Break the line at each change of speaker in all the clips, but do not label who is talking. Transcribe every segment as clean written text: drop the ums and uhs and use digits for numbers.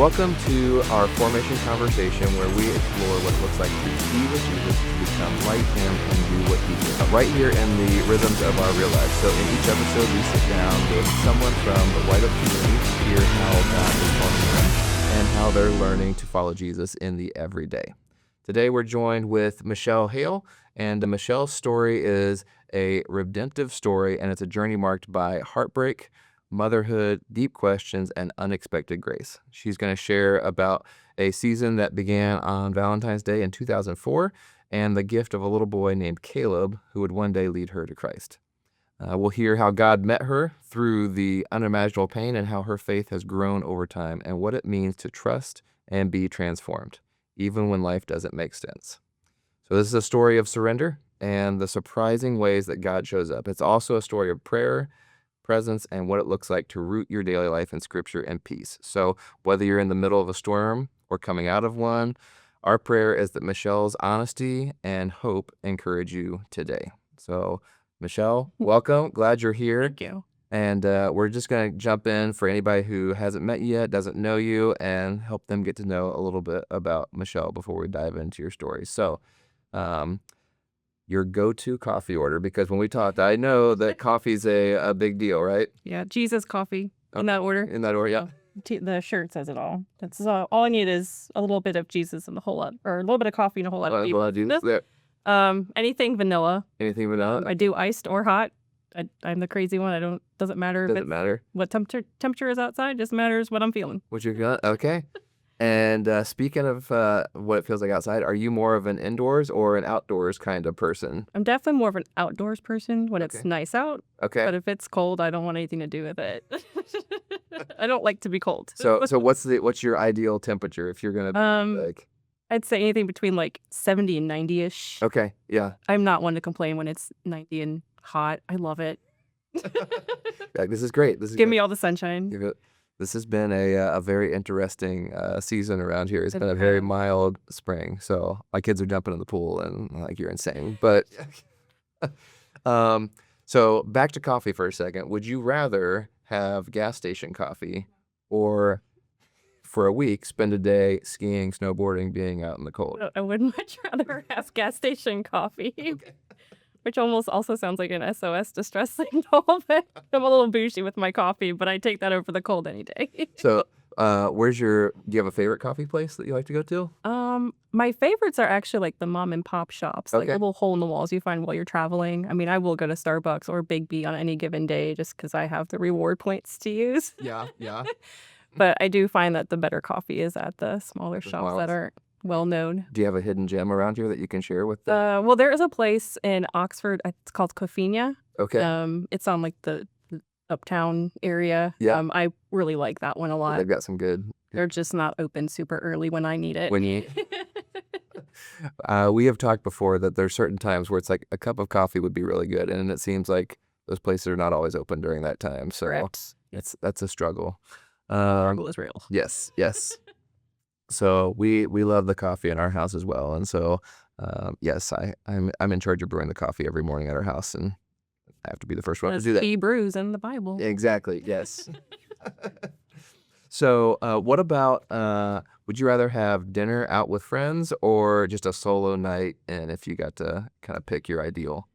Welcome to our formation conversation where we explore what it looks like to be with Jesus, to become like him, and do what he did. Right here in the rhythms of our real lives. So in each episode, we sit down with someone from the White Oak community to hear how God is forming them and how they're learning to follow Jesus in the everyday. Today, we're joined with Michelle Hale, and Michelle's story is a redemptive story, and it's a journey marked by heartbreak, motherhood, deep questions, and unexpected grace. She's going to share about a season that began on Valentine's Day in 2004 and the gift of a little boy named Caleb who would one day lead her to Christ. We'll hear how God met her through the unimaginable pain and how her faith has grown over time and what it means to trust and be transformed, even when life doesn't make sense. So this is a story of surrender and the surprising ways that God shows up. It's also a story of prayer, presence, and what it looks like to root your daily life in Scripture and peace. So whether you're in the middle of a storm or coming out of one, our prayer is that Michelle's honesty and hope encourage you today. So Michelle, welcome. Glad you're here.
Thank you.
And we're just going to jump in for anybody who hasn't met you yet, doesn't know you, and help them get to know a little bit about Michelle before we dive into your story. So your go-to coffee order, because when we talked, I know that coffee's a big deal, right?
Yeah, Jesus coffee in that order.
In that order, yeah.
The shirt says it all. That's all I need is a little bit of Jesus and a whole lot, or a little bit of coffee and a whole lot of
Jesus there.
Anything vanilla.
Anything vanilla?
I do iced or hot. I'm the crazy one. Doesn't matter.
Doesn't matter
what temperature is outside. Just matters what I'm feeling.
What you got? Okay. And speaking of what it feels like outside, are you more of an indoors or an outdoors kind of person?
I'm definitely more of an outdoors person when it's nice out.
Okay.
But if it's cold, I don't want anything to do with it. I don't like to be cold.
So what's your ideal temperature if you're gonna be like?
I'd say anything between like 70 and 90-ish.
Okay. Yeah.
I'm not one to complain when it's 90 and hot. I love it.
This is great.
Give me all the sunshine.
This has been a very interesting season around here. It's been a very mild spring, so my kids are jumping in the pool and like you're insane. But so back to coffee for a second. Would you rather have gas station coffee or for a week spend a day skiing, snowboarding, being out in the cold?
I would much rather have gas station coffee. Okay. Which almost also sounds like an SOS distress signal. But I'm a little bougie with my coffee, but I take that over the cold any day.
So, do you have a favorite coffee place that you like to go to?
My favorites are actually like the mom and pop shops, like little hole in the walls you find while you're traveling. I mean, I will go to Starbucks or Big B on any given day just because I have the reward points to use.
Yeah.
But I do find that the better coffee is at the smaller shops that aren't well known.
Do you have a hidden gem around here that you can share with them?
Well, there is a place in Oxford. It's called Coffina.
Okay.
It's on like the uptown area.
Yeah.
I really like that one a lot.
They've got some good.
They're just not open super early when I need it.
We have talked before that there's certain times where it's like a cup of coffee would be really good, and it seems like those places are not always open during that time. So
correct.
That's a struggle.
Struggle is real.
Yes. So we love the coffee in our house as well, and so yes, I'm in charge of brewing the coffee every morning at our house, and I have to be the first one to do that.
He brews in the Bible.
Exactly. Yes. So what about would you rather have dinner out with friends or just a solo night? And if you got to kind of pick your ideal.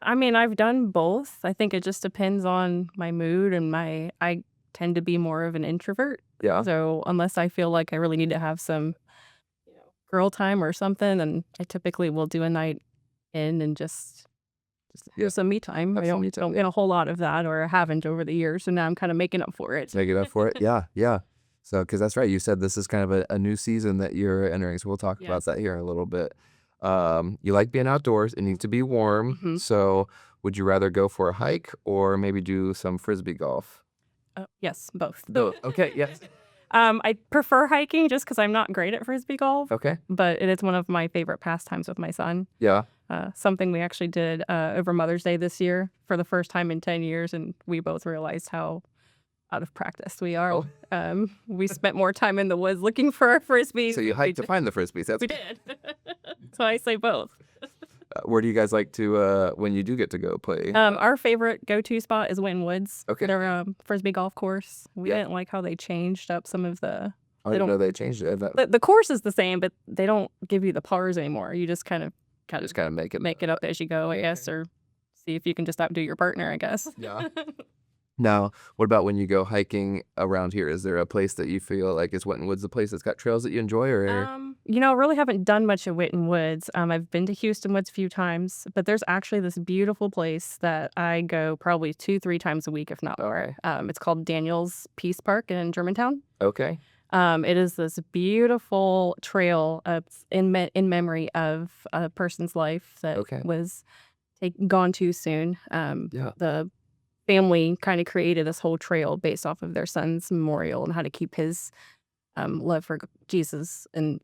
I mean, I've done both. I think it just depends on my mood and I tend to be more of an introvert.
Yeah.
So unless I feel like I really need to have some girl time or something, then I typically will do a night in and just have some me time. I don't get a whole lot of that, or I haven't over the years. So now I'm kind of making up for it.
Yeah. So, because that's right. You said this is kind of a new season that you're entering. So we'll talk about that here in a little bit. You like being outdoors. It needs to be warm. Mm-hmm. So would you rather go for a hike or maybe do some Frisbee golf?
Yes, both.
Okay, yes.
I prefer hiking just because I'm not great at Frisbee golf.
Okay.
But it is one of my favorite pastimes with my son.
Yeah.
Something we actually did over Mother's Day this year for the first time in 10 years, and we both realized how out of practice we are. Oh. We spent more time in the woods looking for our Frisbees.
So you hiked to find the Frisbees.
We did. So I say both.
Where do you guys like to, when you do get to go play?
Our favorite go-to spot is Winton Woods.
Okay.
Their Frisbee golf course. We didn't like how they changed up some of the
I didn't know they changed it.
The course is the same, but they don't give you the pars anymore. You just kind of
make
it up as you go, I guess, or see if you can just outdo your partner, I guess.
Yeah. Now, what about when you go hiking around here? Is there a place that you feel like is Winton Woods the place that's got trails that you enjoy, or?
Really haven't done much at Winton Woods. I've been to Houston Woods a few times, but there's actually this beautiful place that I go probably 2-3 times a week, if not more. It's called Daniel's Peace Park in Germantown.
Okay.
It is this beautiful trail in memory of a person's life that was gone too soon. The family kind of created this whole trail based off of their son's memorial and how to keep his love for Jesus. And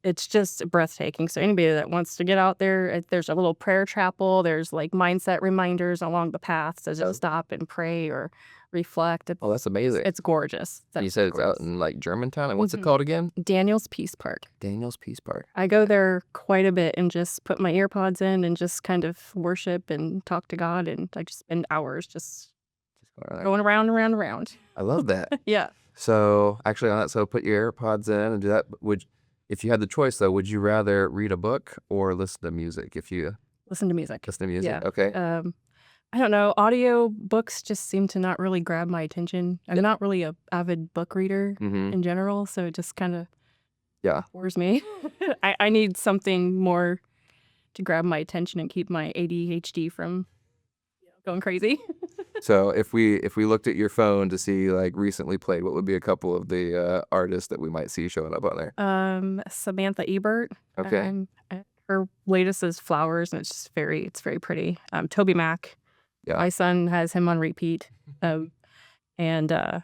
it's just breathtaking. So anybody that wants to get out there, there's a little prayer chapel. There's like mindset reminders along the path to just stop and pray or reflect.
Oh, that's amazing.
It's gorgeous.
You said it's out in like Germantown. And what's it called again?
Daniel's Peace Park.
Daniel's Peace Park.
I go there quite a bit and just put my earpods in and just kind of worship and talk to God. And I just spend hours just going around and around and around.
I love that.
Yeah.
So actually on that, so put your AirPods in and do that. If you had the choice though, would you rather read a book or listen to music? If you
listen to music.
Yeah. Okay.
I don't know. Audio books just seem to not really grab my attention. I'm not really a avid book reader in general, so it just kind of bores me. I need something more to grab my attention and keep my ADHD from going crazy.
So if we looked at your phone to see like recently played, what would be a couple of the artists that we might see showing up on there?
Samantha Ebert.
Okay.
Her latest is Flowers, and it's very pretty. Toby Mac.
Yeah.
My son has him on repeat. And there's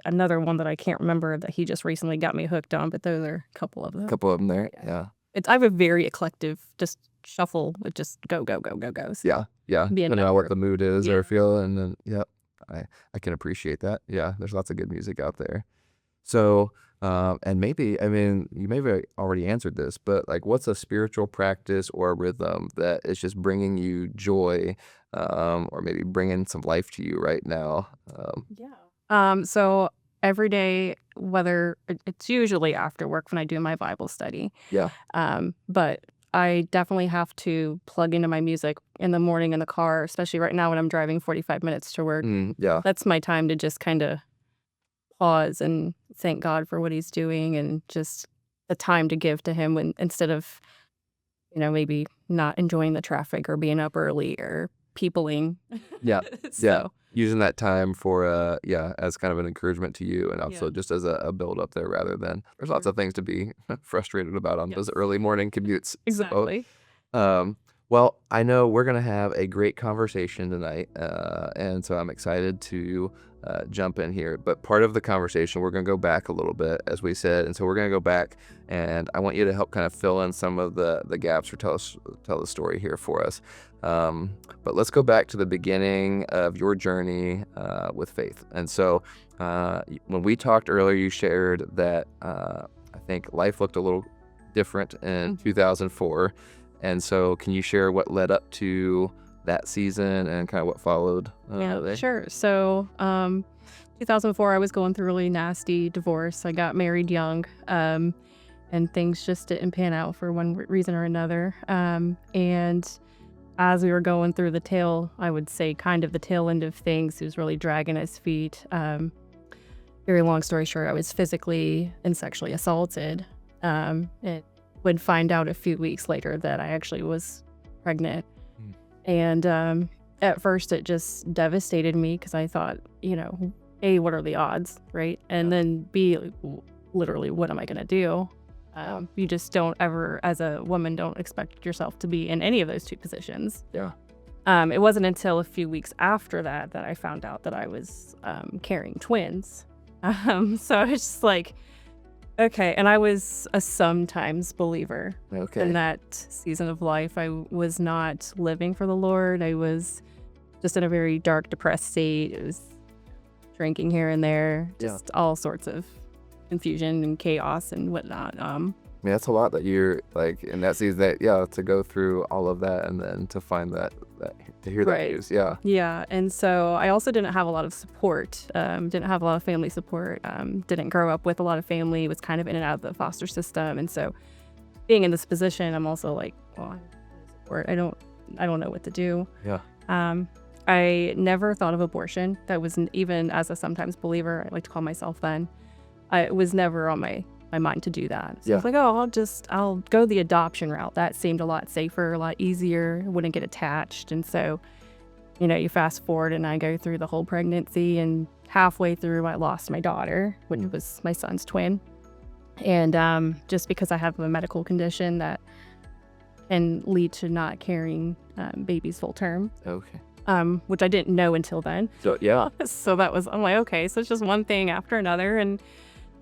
another one that I can't remember that he just recently got me hooked on, but those are a couple of them.
A couple of them there, yeah.
I have a very eclectic, just shuffle with just go.
Yeah. Depending on what the mood is or feel, and then I can appreciate that. Yeah, there's lots of good music out there. So, and maybe, I mean, you may have already answered this, but like, what's a spiritual practice or a rhythm that is just bringing you joy, or maybe bringing some life to you right now?
So every day, whether it's usually after work when I do my Bible study.
Yeah.
But I definitely have to plug into my music in the morning in the car, especially right now when I'm driving 45 minutes to work.
Yeah.
That's my time to just kind of pause and thank God for what he's doing and just the time to give to him instead of, maybe not enjoying the traffic or being up early or peopling.
Yeah. Yeah. Using that time for, as kind of an encouragement to you and also just as a build up there rather than, there's lots of things to be frustrated about on those early morning commutes.
Exactly.
So, well, I know we're going to have a great conversation tonight, and so I'm excited to jump in here. But part of the conversation, we're going to go back a little bit, as we said, and so we're going to go back, and I want you to help kind of fill in some of the gaps or tell the story here for us. But let's go back to the beginning of your journey with faith. And so when we talked earlier, you shared that I think life looked a little different in 2004. And so can you share what led up to that season and kind of what followed?
Sure. So 2004, I was going through a really nasty divorce. I got married young, and things just didn't pan out for one reason or another. And as we were going through the tail end of things, he was really dragging his feet. Very long story short, I was physically and sexually assaulted. And would find out a few weeks later that I actually was pregnant. And at first it just devastated me because I thought, A, what are the odds, right? And then B, literally, what am I going to do? You just don't ever, as a woman, don't expect yourself to be in any of those two positions.
Yeah.
It wasn't until a few weeks after that I found out that I was carrying twins. So I was just like, okay. And I was a sometimes believer.
Okay.
In that season of life, I was not living for the Lord. I was just in a very dark, depressed state. It was drinking here and there, just all sorts of confusion and chaos and whatnot.
mean, that's a lot that you're like in that season, that to go through all of that and then to find that to hear that
Right.
news. Yeah.
Yeah. And so I also didn't have a lot of support, didn't have a lot of family support, didn't grow up with a lot of family, was kind of in and out of the foster system. And so being in this position, I'm also like, well, I don't have support. I don't know what to do.
Yeah.
I never thought of abortion. That wasn't even as a sometimes believer, I like to call myself then. It was never on my mind to do that. So I was like, oh, I'll go the adoption route. That seemed a lot safer, a lot easier, wouldn't get attached. And so, you fast forward and I go through the whole pregnancy, and halfway through I lost my daughter, which was my son's twin. And just because I have a medical condition that can lead to not carrying babies full term.
Okay.
Which I didn't know until then.
So yeah.
So I'm like, okay, so it's just one thing after another. And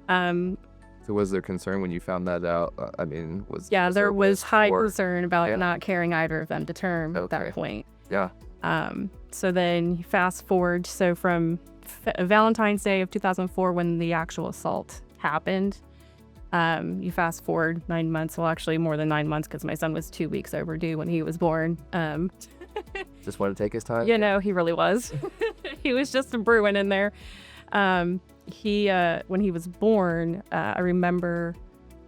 so was there concern when you found that out? I mean,
there was high
or-
concern about not carrying either of them to term at that point.
Yeah.
So then you fast forward. So from Valentine's Day of 2004, when the actual assault happened, you fast forward 9 months. Well, actually more than 9 months, because my son was 2 weeks overdue when he was born.
Just want to take his time?
He really was. He was just a brewing in there. When he was born, I remember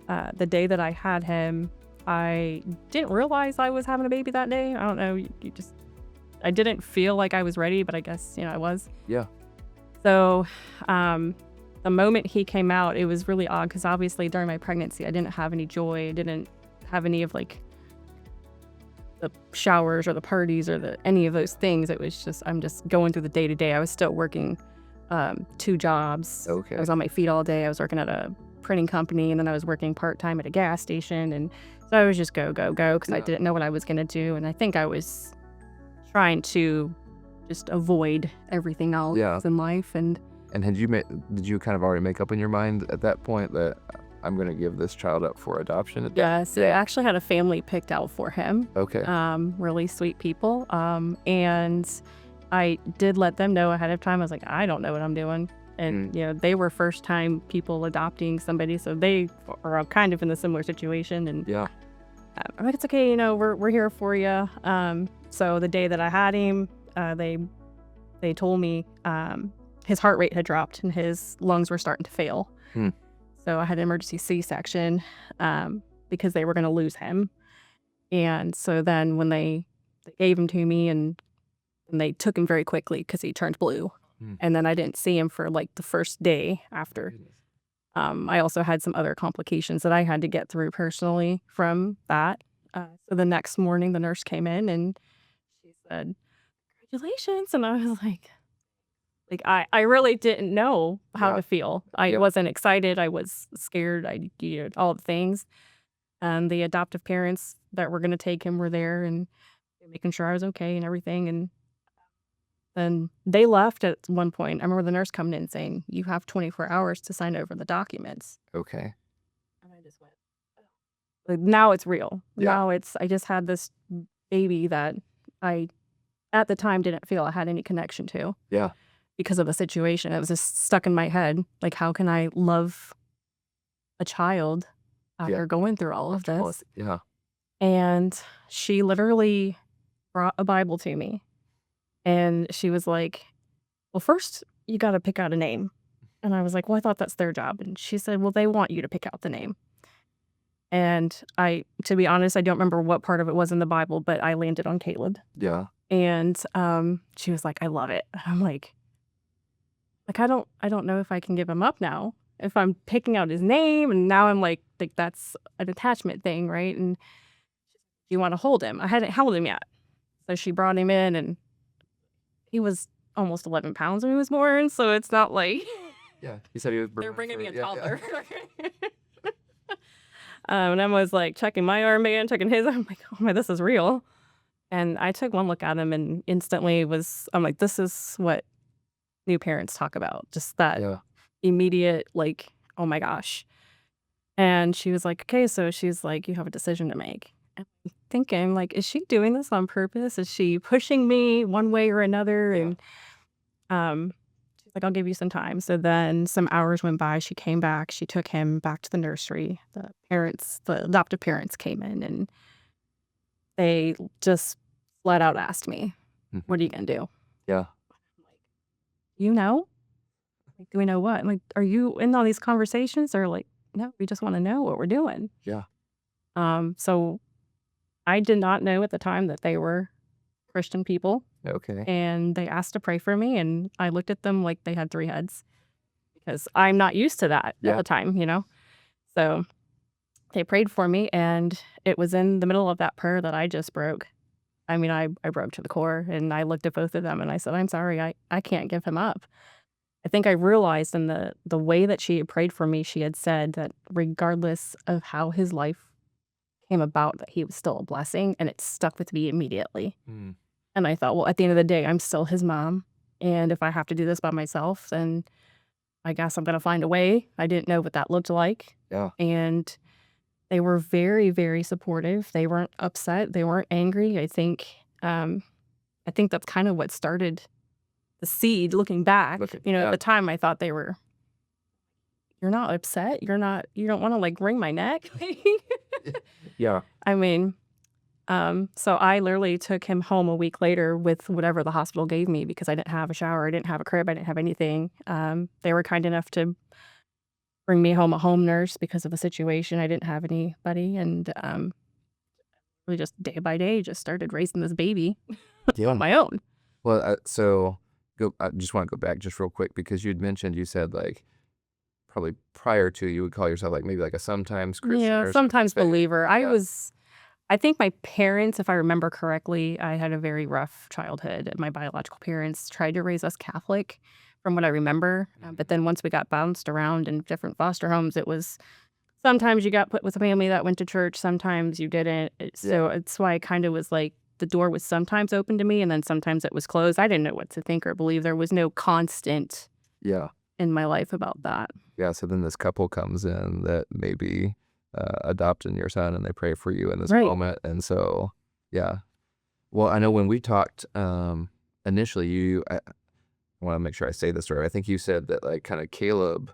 the day that I had him, I didn't realize I was having a baby that day. I don't know. I didn't feel like I was ready, but I guess, I was.
Yeah.
So the moment he came out, it was really odd, because obviously during my pregnancy, I didn't have any joy. I didn't have any of like the showers or the parties or any of those things. It was just, I'm just going through the day to day. I was still working 2 jobs.
Okay.
I was on my feet all day. I was working at a printing company, and then I was working part-time at a gas station. And so I was just go, because I didn't know what I was going to do. And I think I was trying to just avoid everything else in life. And
did you kind of already make up in your mind at that point that I'm going to give this child up for adoption?
Yes, I actually had a family picked out for him.
Okay.
Really sweet people. And I did let them know ahead of time. I was like, I don't know what I'm doing. And, they were first time people adopting somebody. So they are kind of in a similar situation. And I'm like, it's okay. We're here for you. So the day that I had him, they told me his heart rate had dropped and his lungs were starting to fail. So I had an emergency C-section because they were going to lose him. And so then when they gave him to me, and they took him very quickly because he turned blue. And then I didn't see him for like the first day after. I also had some other complications that I had to get through personally from that. So the next morning, the nurse came in and she said, congratulations. And I was like I really didn't know how to feel. I wasn't excited. I was scared. All the things. And the adoptive parents that were going to take him were there and making sure I was okay and everything. And then they left at one point. I remember the nurse coming in saying, you have 24 hours to sign over the documents.
Okay.
And I just went, oh. Like, now it's real.
Yeah.
Now I just had this baby that I, at the time, didn't feel I had any connection to.
Yeah.
Because of the situation. It was just stuck in my head. Like, how can I love a child after going through all of this?
Yeah.
And she literally brought a Bible to me. And she was like, well, first you got to pick out a name. And I was like, well, I thought that's their job. And she said, well, they want you to pick out the name. And to be honest, I don't remember what part of it was in the Bible, but I landed on Caleb.
Yeah.
And she was like, I love it. And I'm like, I don't know if I can give him up now. If I'm picking out his name, and now I'm like that's an attachment thing, right? And you want to hold him. I hadn't held him yet. So she brought him in, and he was almost 11 pounds when he was born. So it's not like
you said he was.
They're bringing me a toddler. And I was like checking my armband, checking his. I'm like, oh my, this is real. And I took one look at him, and instantly I'm like, this is what new parents talk about, just that immediate, like, oh my gosh. And she was like, okay, so she's like, you have a decision to make. And I'm thinking, like, is she doing this on purpose? Is she pushing me one way or another? And like, I'll give you some time. So then some hours went by. She came back. She took him back to the nursery. The adoptive parents came in and they just flat out asked me,
Mhm.
"What are you going to do?"
Yeah.
Like, you know? Like, do we know what? I'm like, are you in all these conversations? Or like, no, we just want to know what we're doing.
Yeah.
So I did not know at the time that they were Christian people.
Okay.
And they asked to pray for me. And I looked at them like they had three heads because I'm not used to that at the time, So they prayed for me. And it was in the middle of that prayer that I just broke. I mean, I broke to the core and I looked at both of them and I said, I'm sorry, I can't give him up. I think I realized in the way that she had prayed for me, she had said that regardless of how his life came about, that he was still a blessing, and it stuck with me immediately.
Mm.
And I thought, well, at the end of the day, I'm still his mom, and if I have to do this by myself, then I guess I'm gonna find a way. I didn't know what that looked like.
Yeah.
And they were very, very supportive. They weren't upset. They weren't angry. I think that's kind of what started the seed looking back. At the time I thought they were, you're not upset? You don't wanna like wring my neck?
Yeah.
I mean, so I literally took him home a week later with whatever the hospital gave me because I didn't have a shower, I didn't have a crib, I didn't have anything. They were kind enough to bring me home a home nurse because of the situation. I didn't have anybody, and we just day by day just started raising this baby on my own.
Well, I just want to go back just real quick because you said like probably prior to you would call yourself like maybe like a sometimes Christian
Yeah,
or
sometimes
something.
believer.
Yeah.
I think my parents, if I remember correctly, I had a very rough childhood. My biological parents tried to raise us Catholic from what I remember. But then once we got bounced around in different foster homes, it was sometimes you got put with a family that went to church, sometimes you didn't. So it's why it kind of was like the door was sometimes open to me and then sometimes it was closed. I didn't know what to think or believe. There was no constant
Yeah.
in my life about that.
Yeah. So then this couple comes in that maybe adopting your son and they pray for you in this
Right.
moment. And so, yeah. Well, I know when we talked initially, I want to make sure I say this right. I think you said that like kind of Caleb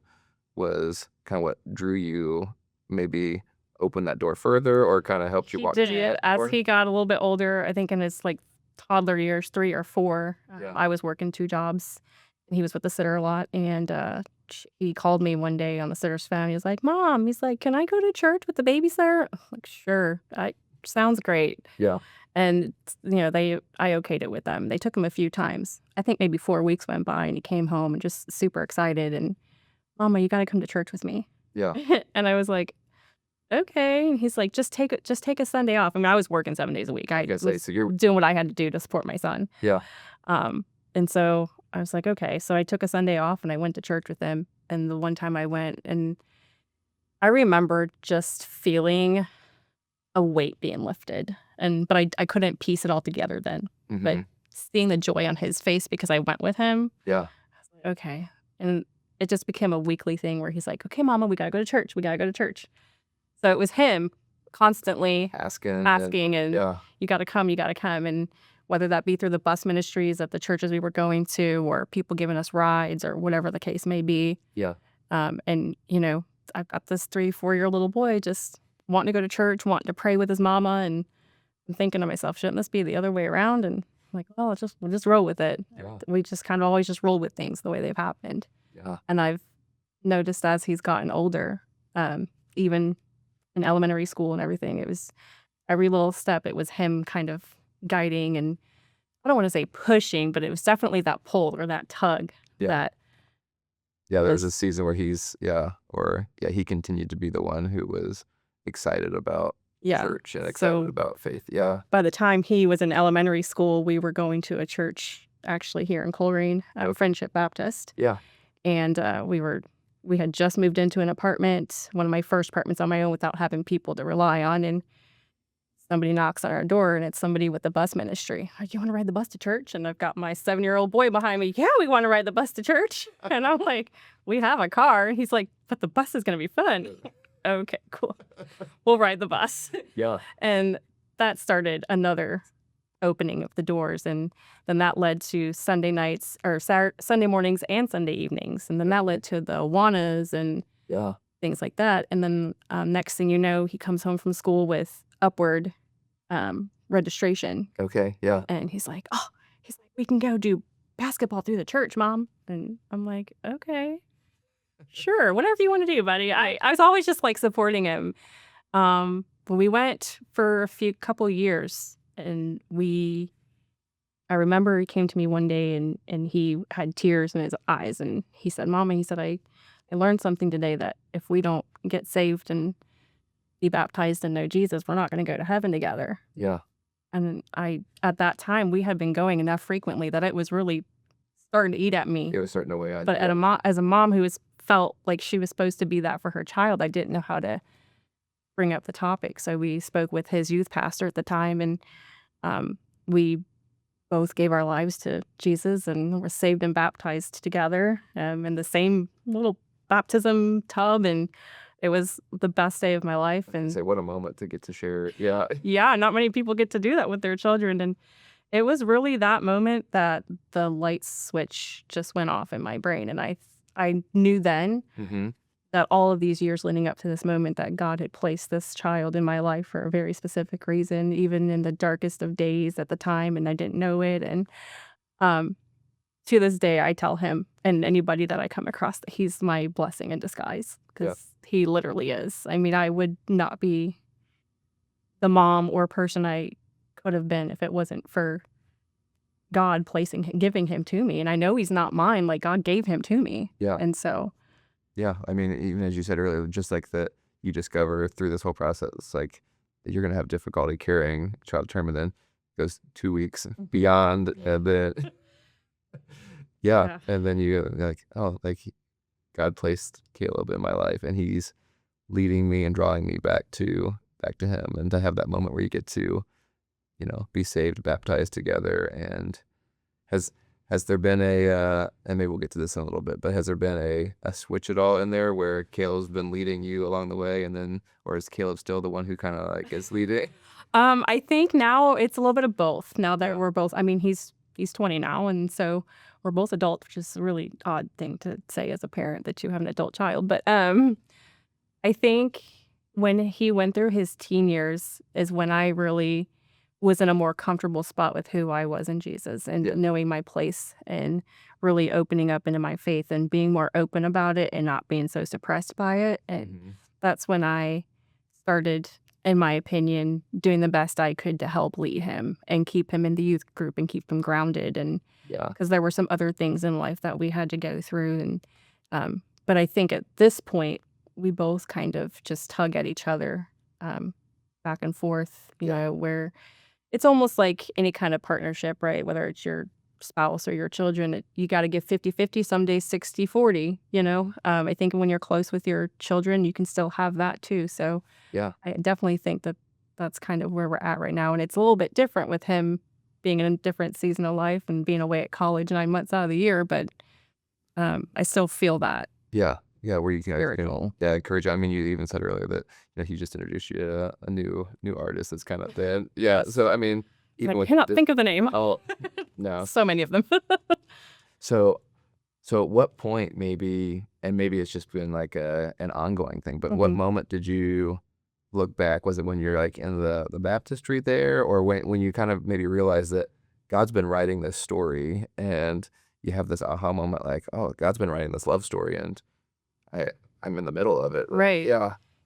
was kind of what drew you, maybe open that door further or kind of helped you
He
walk
did
through
it
that
as
door?
he got a little bit older. I think in his like toddler years, 3 or 4,
Yeah.
I was working 2 jobs and he was with the sitter a lot. And he called me one day on the sitter's phone. He was like, Mom, he's like, can I go to church with the babysitter? I'm like, sure. Sounds great.
Yeah.
And, I okayed it with them. They took him a few times. I think maybe 4 weeks went by and he came home and just super excited. And, Mama, you got to come to church with me.
Yeah.
And I was like, okay. And he's like, just take a Sunday off. I mean, I was working 7 days a week. I
guess
was
so you're
doing what I had to do to support my son.
yeah.
And so I was like, okay. So I took a Sunday off and I went to church with him. And the one time I went, and I remember just feeling a weight being lifted. But I couldn't piece it all together then. But seeing the joy on his face because I went with him.
Yeah.
I was like, okay. And it just became a weekly thing where he's like, okay, Mama, we got to go to church. We got to go to church. So it was him constantly
Asking
and you got to come, you got to come. And whether that be through the bus ministries at the churches we were going to or people giving us rides or whatever the case may be.
Yeah.
And, I've got this 3-4-year-old little boy just wanting to go to church, wanting to pray with his mama. And I'm thinking to myself, shouldn't this be the other way around? And I'm like, well, we'll just roll with it.
Yeah.
We just kind of always just roll with things the way they've happened.
Yeah.
And I've noticed as he's gotten older, even in elementary school and everything, it was every little step, it was him kind of guiding and I don't want to say pushing, but it was definitely that pull or that tug that.
Yeah, there was a season where he continued to be the one who was excited about church and excited about faith. Yeah.
By the time he was in elementary school, we were going to a church actually here in Coleraine, Friendship Baptist.
Yeah.
And we had just moved into an apartment, one of my first apartments on my own without having people to rely on. And somebody knocks on our door and it's somebody with the bus ministry. Like, you want to ride the bus to church? And I've got my 7-year-old boy behind me. Yeah, we want to ride the bus to church. And I'm like, we have a car. And he's like, but the bus is going to be fun. Okay, cool. We'll ride the bus.
Yeah.
And that started another opening of the doors, and then that led to Sunday nights or Sunday mornings and Sunday evenings, and then that led to the Awanas and
Yeah.
things like that. And then next thing you know, he comes home from school with upward registration,
Okay. Yeah.
and he's like, we can go do basketball through the church, Mom. And I'm like, okay, sure, whatever you want to do, buddy. I was always just like supporting him. When we went for a couple years, and I remember he came to me one day, and he had tears in his eyes, and he said, Mama, he said, I learned something today, that if we don't get saved and be baptized and know Jesus, we're not going to go to heaven together.
Yeah.
And at that time, we had been going enough frequently that it was really starting to eat at me.
It was starting to weigh on
But
you.
as a mom who felt like she was supposed to be that for her child, I didn't know how to bring up the topic. So we spoke with his youth pastor at the time, and we both gave our lives to Jesus and were saved and baptized together in the same little baptism tub. And it was the best day of my life. And
Say, what a moment to get to share. Yeah.
yeah, not many people get to do that with their children. And it was really that moment that the light switch just went off in my brain. And I knew then
Mm-hmm.
that all of these years leading up to this moment, that God had placed this child in my life for a very specific reason, even in the darkest of days at the time, and I didn't know it. And to this day, I tell him and anybody that I come across that he's my blessing in disguise, because he literally is. I mean, I would not be the mom or person I could have been if it wasn't for God giving him to me. And I know he's not mine, like God gave him to me.
Yeah.
And so
Yeah. I mean, even as you said earlier, just like that you discover through this whole process, like that you're going to have difficulty carrying child term, and then goes 2 weeks beyond, and then
Yeah.
and then you're like, oh, like God placed Caleb in my life, and he's leading me and drawing me back to him, and to have that moment where you get to, be saved, baptized together. And has there been and maybe we'll get to this in a little bit, but has there been a switch at all in there where Caleb's been leading you along the way, and then, or is Caleb still the one who kind of like is leading?
I think now it's a little bit of both. Now that we're both, I mean, he's 20 now, and so we're both adults, which is a really odd thing to say as a parent, that you have an adult child. But I think when he went through his teen years is when I really was in a more comfortable spot with who I was in Jesus, and knowing my place, and really opening up into my faith and being more open about it and not being so suppressed by it. And that's when I started, in my opinion, doing the best I could to help lead him and keep him in the youth group and keep him grounded. And because there were some other things in life that we had to go through. And but I think at this point, we both kind of just tug at each other back and forth, you know, where it's almost like any kind of partnership, right? Whether it's your spouse or your children, you got to give 50-50, some days 60-40, you know? I think when you're close with your children, you can still have that too. So I definitely think that that's kind of where we're at right now. And it's a little bit different with him being in a different season of life and being away at college 9 months out of the year. But I still feel that.
Yeah. Where you can
spiritual.
Encourage. I mean, you even said earlier that he just introduced you to a new artist that's kind of thin. So I mean, even
I cannot think of the name.
Oh, no.
So many of them.
So at what point, maybe, and maybe it's just been like an ongoing thing, but what moment did you look back? Was it when you're like in the baptistry there, or when you kind of maybe realized that God's been writing this story, and you have this aha moment, like, oh, God's been writing this love story, and I'm in the middle of it.
Right.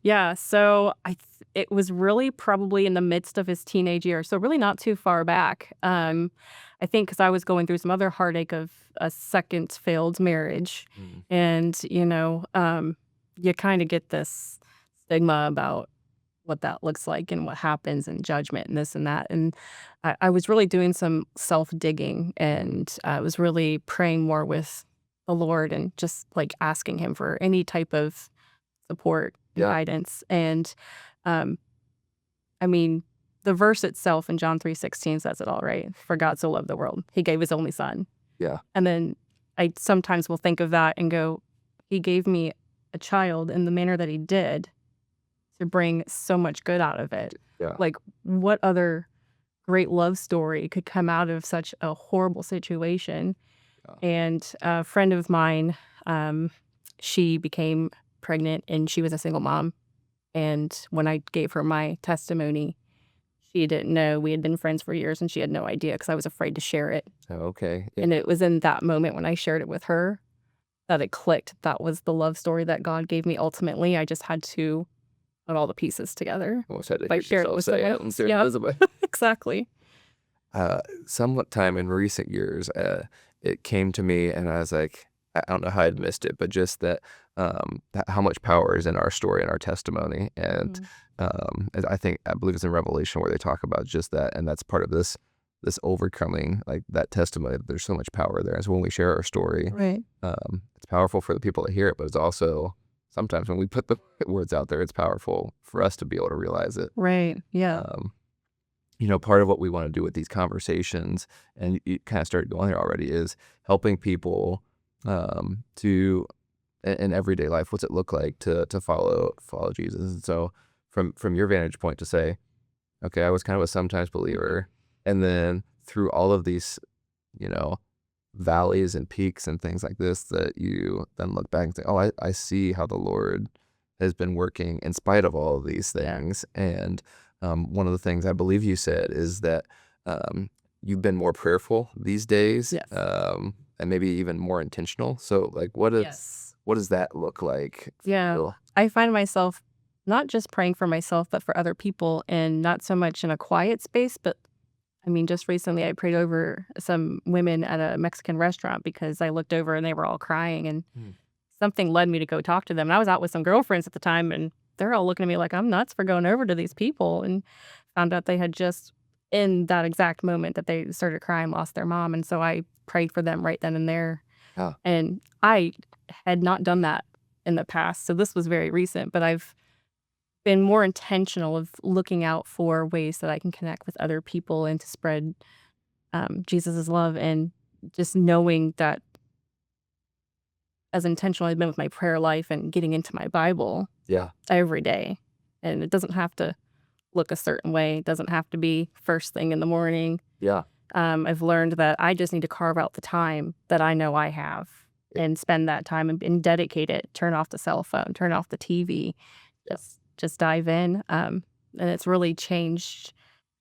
Yeah. So it was really probably in the midst of his teenage years. So really not too far back. I think because I was going through some other heartache of a second failed marriage. And, you kind of get this stigma about what that looks like and what happens, and judgment and this and that. And I was really doing some self-digging, and I was really praying more with the Lord, and just like asking him for any type of support and guidance. And I mean, the verse itself in John 3:16 says it all, right? For God so loved the world, he gave his only son. And then I sometimes will think of that and go, he gave me a child in the manner that he did to bring so much good out of it. Like, what other great love story could come out of such a horrible situation.
Yeah.
And a friend of mine, she became pregnant and she was a single mom. And when I gave her my testimony, she didn't know. We had been friends for years and she had no idea because I was afraid to share it.
Oh, okay. Yeah.
And it was in that moment when I shared it with her that it clicked. That was the love story that God gave me ultimately. I just had to put all the pieces together.
Almost had to
By
hear
sharing it
yourself
with
say
someone
it
else.
through
Yeah,
Elizabeth.
exactly.
Somewhat time in recent years, it came to me, and I was like, I don't know how I'd missed it, but just that how much power is in our story and our testimony, and I believe it's in Revelation where they talk about just that, and that's part of this overcoming, like that testimony. That there's so much power there, and so when we share our story,
Right.
it's powerful for the people that hear it, but it's also sometimes when we put the words out there, it's powerful for us to be able to realize it.
Right. Yeah.
Part of what we want to do with these conversations, and you kind of started going there already, is helping people to in everyday life. What's it look like to follow Jesus? And so, from your vantage point, to say, okay, I was kind of a sometimes believer, and then through all of these, valleys and peaks and things like this, that you then look back and say, oh, I see how the Lord has been working in spite of all of these things. And one of the things I believe you said is that you've been more prayerful these days,
Yes.
and maybe even more intentional. So, like, what does that look like?
Yeah.
Feel?
I find myself not just praying for myself, but for other people, and not so much in a quiet space, but I mean, just recently I prayed over some women at a Mexican restaurant because I looked over and they were all crying, and something led me to go talk to them. And I was out with some girlfriends at the time, and they're all looking at me like I'm nuts for going over to these people, and found out they had just, in that exact moment that they started crying, lost their mom. And so I prayed for them right then and there.
Yeah.
And I had not done that in the past. So this was very recent, but I've been more intentional of looking out for ways that I can connect with other people and to spread Jesus's love, and just knowing that as intentional I've been with my prayer life and getting into my Bible
Yeah.
every day. And it doesn't have to look a certain way. It doesn't have to be first thing in the morning.
Yeah.
I've learned that I just need to carve out the time that I know I have and spend that time and dedicate it. Turn off the cell phone, turn off the TV, just dive in. And it's really changed.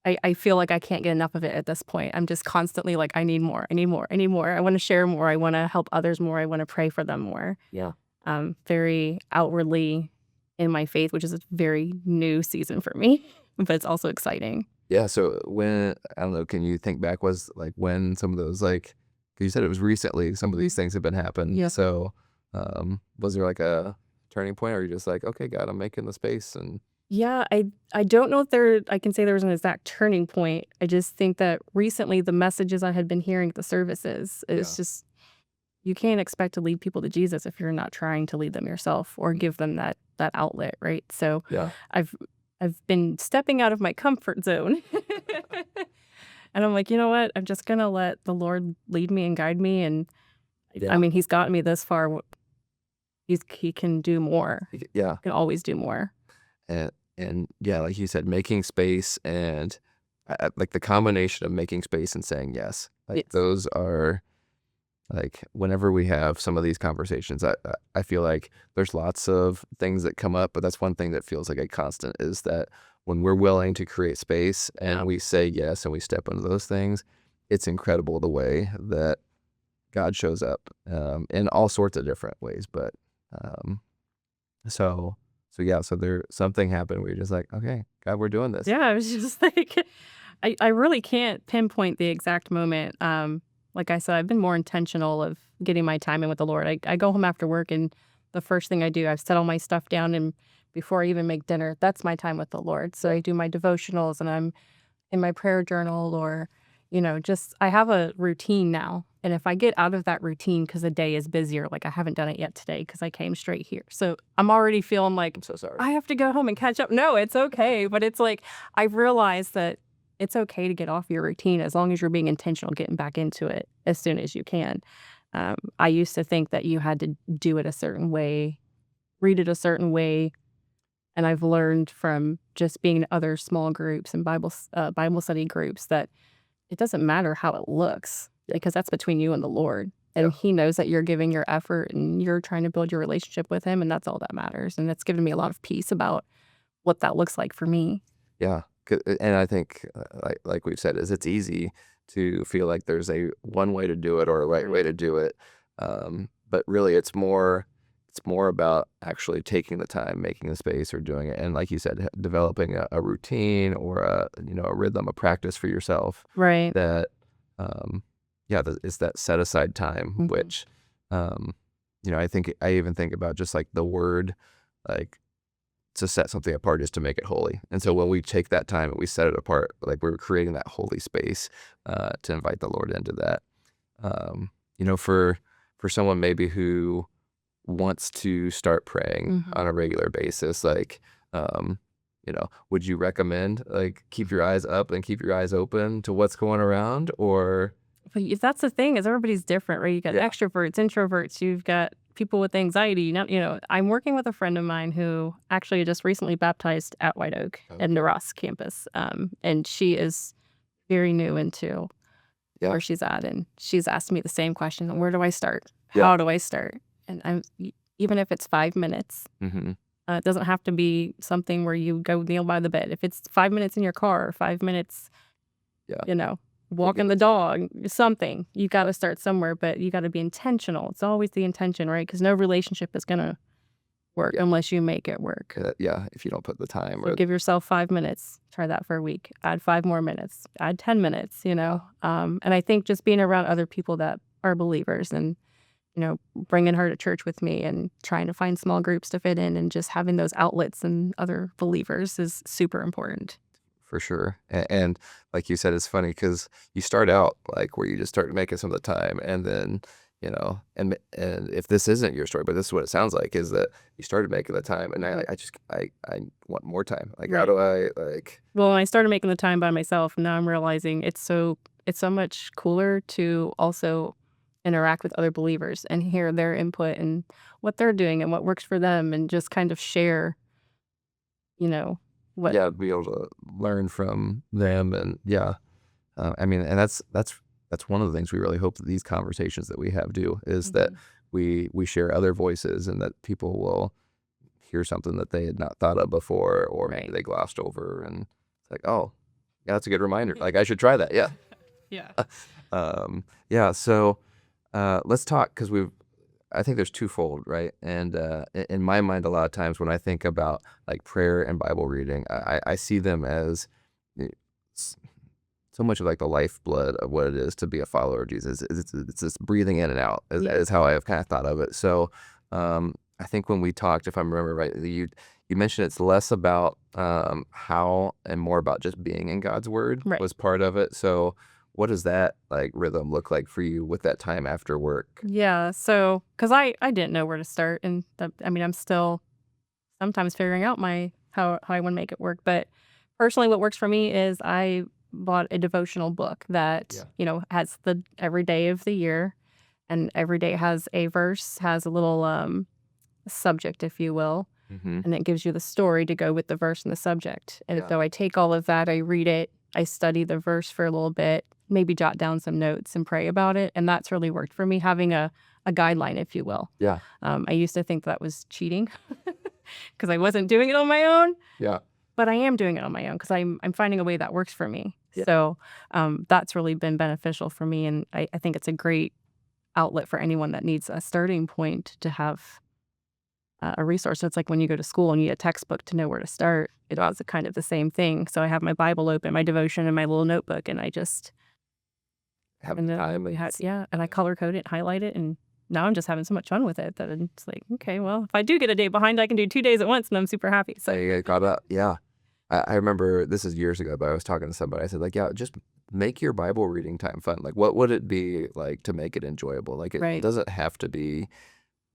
I feel like I can't get enough of it at this point. I'm just constantly like, I need more, I need more, I need more. I want to share more. I want to help others more. I want to pray for them more.
Yeah.
Very outwardly in my faith, which is a very new season for me, but it's also exciting.
Yeah. So when, I don't know, can you think back, was like when some of those, like, 'cause you said it was recently, some of these things have been happening.
Yeah.
So was there like a turning point, or are you just like, okay, God, I'm making the space? And
Yeah, I don't know if I can say there was an exact turning point. I just think that recently the messages I had been hearing at the services is just, you can't expect to lead people to Jesus if you're not trying to lead them yourself or give them that outlet, right? So
yeah.
I've been stepping out of my comfort zone. And I'm like, you know what? I'm just gonna let the Lord lead me and guide me. And
Yeah.
I mean, He's gotten me this far. He can do more.
Yeah.
He can always do more.
And yeah, like you said, making space, and like the combination of making space and saying yes, like
Yes.
those are, like, whenever we have some of these conversations, I feel like there's lots of things that come up, but that's one thing that feels like a constant, is that when we're willing to create space and we say yes and we step into those things, it's incredible the way that God shows up in all sorts of different ways. But so yeah, so there, something happened where you're just like, okay, God, we're doing this.
Yeah, I was just like, I really can't pinpoint the exact moment. Like I said, I've been more intentional of getting my time in with the Lord. I go home after work, and the first thing I do, I've set all my stuff down, and before I even make dinner, that's my time with the Lord. So I do my devotionals, and I'm in my prayer journal, or, just I have a routine now. And if I get out of that routine because the day is busier, like I haven't done it yet today because I came straight here. So I'm already feeling like,
I'm so sorry.
I have to go home and catch up. No, it's okay. But it's like, I've realized that it's okay to get off your routine as long as you're being intentional, getting back into it as soon as you can. I used to think that you had to do it a certain way, read it a certain way, And I've learned from just being in other small groups and Bible study groups that it doesn't matter how it looks because that's between you and the Lord.
Yeah.
And he knows that you're giving your effort and you're trying to build your relationship with him, and that's all that matters. And it's given me a lot of peace about what that looks like for me.
Yeah. And I think, like we've said, is it's easy to feel like there's a one way to do it or a right way to do it. But really, it's more about actually taking the time, making the space, or doing it. And like you said, developing a routine or a rhythm, a practice for yourself
Right.
that, it's that set aside time,
Mhm.
which, I even think about just like the word, like to set something apart is to make it holy. And so when we take that time and we set it apart, like we're creating that holy space to invite the Lord into that. For someone maybe who wants to start praying on a regular basis, like, would you recommend like keep your eyes up and keep your eyes open to what's going around, or
But if that's the thing is everybody's different, right? You got
yeah,
extroverts, introverts, you've got people with anxiety. I'm working with a friend of mine who actually just recently baptized at White Oak in the Ross campus. And she is very new into
yeah,
where she's at. And she's asked me the same question. Where do I start?
yeah,
How do I start? And even if it's 5 minutes,
mm-hmm,
it doesn't have to be something where you go kneel by the bed. If it's 5 minutes in your car, or 5 minutes,
yeah,
you know,
taking
walking
the
the
time,
dog, something. You got to start somewhere, but you got to be intentional. It's always the intention, right? Because no relationship is going to work
yeah,
unless you make it work.
yeah. If you don't put the time,
So
or
give yourself 5 minutes. Try that for a week. Add 5 more minutes. Add 10 minutes, And I think just being around other people that are believers and, bringing her to church with me and trying to find small groups to fit in and just having those outlets and other believers is super important.
for sure. And like you said, it's funny because you start out like where you just start making some of the time, and then and if this isn't your story, but this is what it sounds like, is that you started making the time, and I want more time. Like, how
Right.
do I like?
Well, when I started making the time by myself, now I'm realizing it's so much cooler to also interact with other believers and hear their input and what they're doing and what works for them and just kind of share, you know, what
Yeah, be able to learn from them, and yeah, I mean, and that's one of the things we really hope that these conversations that we have do is that
Mhm.
we share other voices, and that people will hear something that they had not thought of before, or maybe
Right.
they glossed over, and it's like, oh, yeah, that's a good reminder. Like, I should try that. Yeah.
Yeah.
Yeah. So let's talk, because I think there's twofold, right? And in my mind, a lot of times when I think about like prayer and Bible reading, I see them as eh, s- so much of like the lifeblood of what it is to be a follower of Jesus. It's this breathing in and out
Yeah.
is how I've kind of thought of it. So I think when we talked, if I remember right, you mentioned it's less about how and more about just being in God's Word
Right.
was part of it. So what does that like rhythm look like for you with that time after work?
Yeah. So, because I didn't know where to start, and I'm still sometimes figuring out how I want to make it work. But personally, what works for me is I bought a devotional book that
Yeah.
has the every day of the year, and every day has a verse, has a little subject, if you will,
Mm-hmm.
and it gives you the story to go with the verse and the subject. And
Yeah.
so I take all of that, I read it, I study the verse for a little bit, maybe jot down some notes and pray about it. And that's really worked for me, having a guideline, if you will.
Yeah.
I used to think that was cheating because I wasn't doing it on my own,
Yeah.
but I am doing it on my own because I'm finding a way that works for me.
Yeah.
So that's really been beneficial for me. And I think it's a great outlet for anyone that needs a starting point to have a resource. So it's like when you go to school and you need a textbook to know where to start. It
Yeah.
was kind of the same thing. So I have my Bible open, my devotion, and my little notebook, and I just
Have
and
the
then
time,
we
and
had and I color code it, highlight it, and now I'm just having so much fun with it that it's like, okay, well, if I do get a day behind, I can do 2 days at once, and I'm super happy. So
say get caught up. Yeah. I remember this is years ago, but I was talking to somebody. I said, like, yeah, just make your Bible reading time fun. Like, what would it be like to make it enjoyable? Like, it
right,
doesn't have to be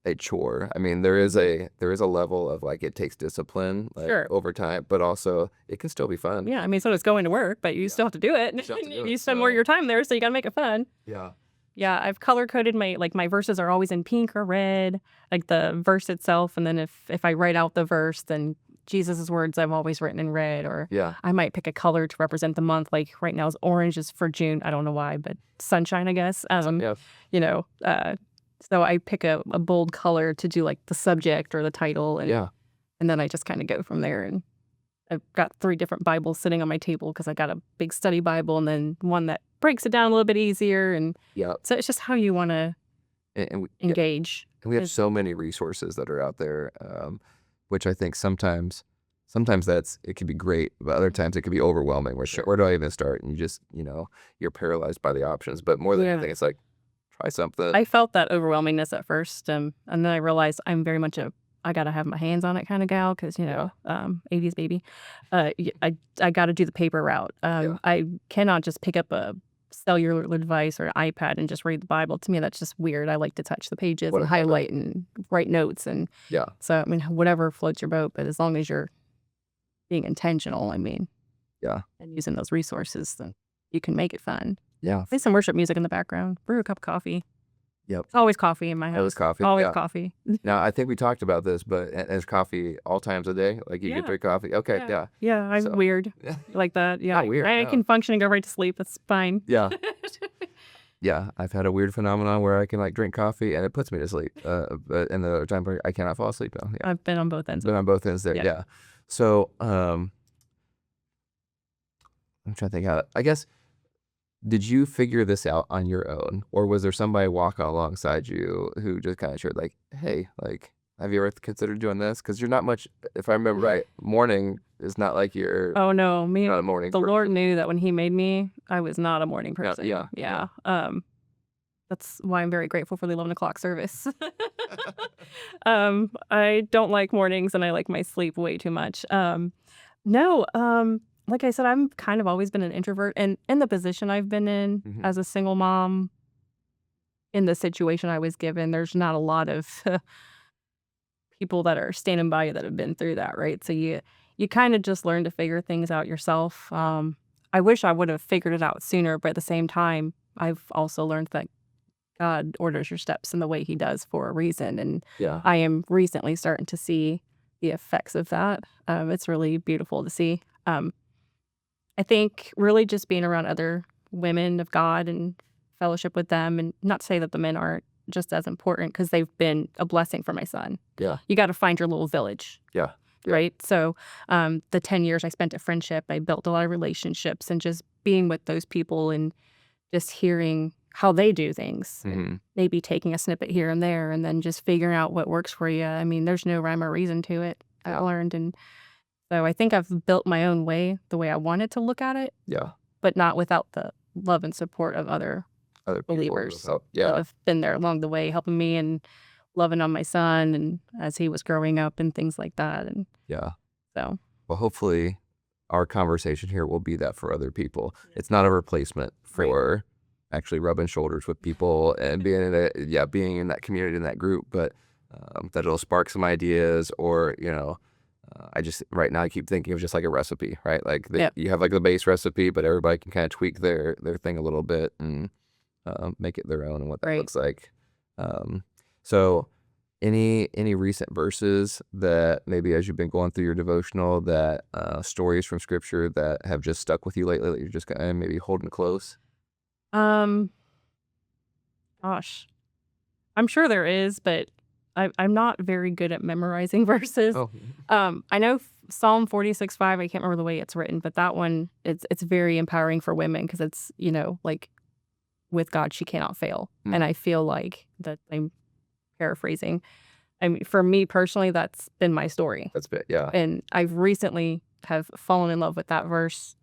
a chore. I mean, there is a level of like it takes discipline like
sure,
over time, but also it can still be fun.
yeah. I mean, so it's going to work, but you
Yeah.
still have to do it.
You still have to do
You
it.
spend more of
So
your time there, so you got to make it fun.
yeah.
Yeah, I've color coded my verses are always in pink or red, like the verse itself, and then if I write out the verse, then Jesus' words I've always written in red, or
Yeah.
I might pick a color to represent the month. Like right now, orange is for June. I don't know why, but sunshine, I guess.
Yeah.
You know, so I pick a bold color to do like the subject or the title,
Yeah.
and then I just kind of go from there. And I've got 3 different Bibles sitting on my table because I got a big study Bible and then one that breaks it down a little bit easier. And
Yeah.
so it's just how you want to
And
engage.
we have
is-
so many resources that are out there, which I think sometimes it can be great, but other times it can be overwhelming. Where do I even start? And you just, you're paralyzed by the options. But more than anything, it's like, try something.
I felt that overwhelmingness at first, and then I realized I'm very much I gotta have my hands on it kind of gal because 80s baby. I got to do the paper route. I cannot just pick up a cellular device or an iPad and just read the Bible. To me, that's just weird. I like to touch the pages and highlight and write notes, and so I mean, whatever floats your boat, but as long as you're being intentional, and using those resources, then you can make it fun.
Yeah.
Play some worship music in the background. Brew a cup of coffee.
Yep.
It's always coffee in my house.
Always coffee.
Always coffee.
Now, I think we talked about this, but is coffee all times a day? Like you could drink coffee? Okay, yeah.
Yeah, I'm weird like that. Yeah,
Not weird,
I
no.
can function and go right to sleep. It's fine.
Yeah. Yeah, I've had a weird phenomenon where I can like drink coffee and it puts me to sleep. But in the other time I cannot fall asleep now. Yeah.
I've been on both ends.
Been on both ends there. Yeah. So, I'm trying to think how, I guess, did you figure this out on your own, or was there somebody walking alongside you who just kind of shared like, hey, like, have you ever considered doing this? Because you're not much, if I remember right, morning is not like you're
Oh no,
not a morning
the
person.
Lord knew that when He made me, I was not a morning person.
Yeah.
That's why I'm very grateful for the 11 o'clock service. I don't like mornings, and I like my sleep way too much. Like I said, I'm kind of always been an introvert, and in the position I've been in as a single mom, in the situation I was given, there's not a lot of people that are standing by you that have been through that, right? So you kind of just learn to figure things out yourself. I wish I would have figured it out sooner, but at the same time, I've also learned that God orders your steps in the way He does for a reason, and I am recently starting to see the effects of that. It's really beautiful to see. I think really just being around other women of God and fellowship with them, and not to say that the men aren't just as important, because they've been a blessing for my son.
Yeah.
You got to find your little village.
Yeah.
Right. So the 10 years I spent at Friendship, I built a lot of relationships, and just being with those people and just hearing how they do things, and maybe taking a snippet here and there, and then just figuring out what works for you. I mean, there's no rhyme or reason to it. I learned, and so I think I've built my own way, the way I wanted to look at it.
Yeah.
But not without the love and support of other believers that have been there along the way, helping me and loving on my son, and as he was growing up and things like that. And so,
well, hopefully our conversation here will be that for other people. It's not a replacement for actually rubbing shoulders with people and being in that community, in that group, but that it'll spark some ideas, or I just right now I keep thinking of just like a recipe, right? Like you have like the base recipe, but everybody can kind of tweak their thing a little bit and make it their own, and what that looks like. So any recent verses that maybe as you've been going through your devotional, that stories from scripture that have just stuck with you lately that you're just kind of maybe holding close?
Gosh, I'm sure there is, but I'm not very good at memorizing verses. I know Psalm 46:5. I can't remember the way it's written, but that one, it's very empowering for women, because it's like, with God she cannot fail, and I feel like that I'm paraphrasing. I mean, for me personally, that's been my story.
That's it, yeah.
And I've recently have fallen in love with that verse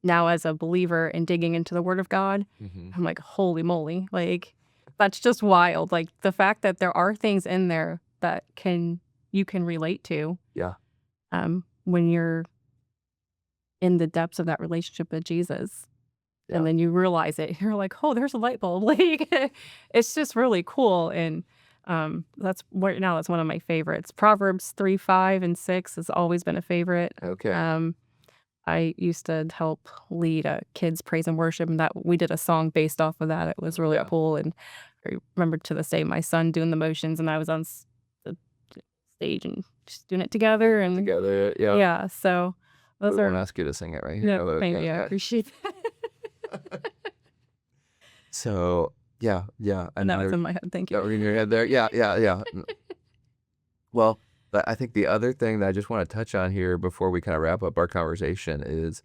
now as a believer and digging into the Word of God. I'm like, holy moly, like, that's just wild. Like, the fact that there are things in there that you can relate to.
Yeah.
When you're in the depths of that relationship with Jesus.
Yeah.
And then you realize it. You're like, oh, there's a light bulb. Like, it's just really cool. And that's one of my favorites. Proverbs 3, 5, and 6 has always been a favorite.
Okay.
I used to help lead a kids praise and worship, and that we did a song based off of that. It was really cool, and I remember to this day my son doing the motions, and I was on the stage and just doing it together. And
Together, yeah.
yeah, so
We
those
won't
are,
ask you to sing it right
yeah,
here.
thank you. I appreciate that.
So, yeah.
And that was in my head. Thank
That
you.
were in your head there? Yeah. Well, but I think the other thing that I just want to touch on here before we kind of wrap up our conversation is